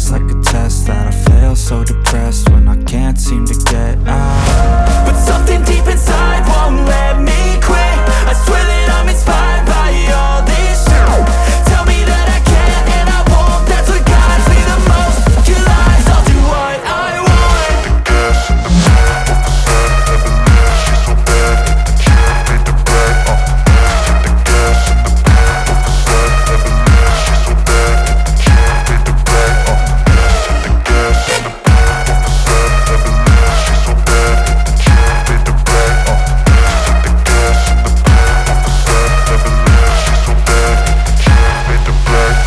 feels like a test that I fail, so depressed when I can't seem to get out. But something deep inside won't let me quit. I swear that I'm inspired by all this shit. Tell me that I can't and I won't. That's what guides me the most. Your lies, I'll do what I want. Gas in the back of the sun, never leave. She's so bad, can't beat the brag. The gas in the back of the sun, never leave. She's so bad, can't beat the brag. The gas in the back of the sun, never leave. She's so bad, can't beat the brag. The gas in the back of the sun, never leave. She's so bad, can't beat the brag.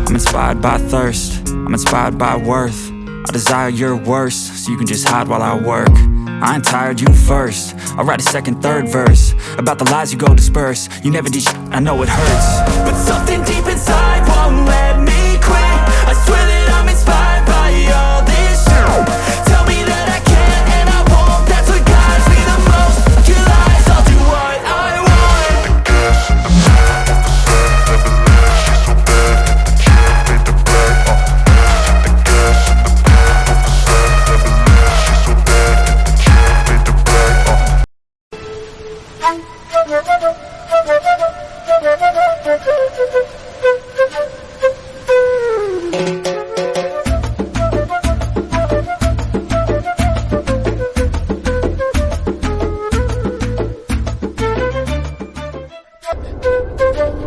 I'm inspired by thirst, I'm inspired by worth. I desire your worst, so you can just hide while I work. I ain't tired, you first. I'll write a second, third verse about the lies you go disperse. You never did shit, I know it hurts. But something deep inside won't let me quit. I swear that I'm inspired by all this shit. Tell me that I can't and I won't. That's what guides me the most. Your lies, I'll do what I want. The gas in the back of the sun, never leave. She's so bad, can't beat the brag. The gas in the back of the sun, never leave. She's so bad, can't beat the brag. Thank you.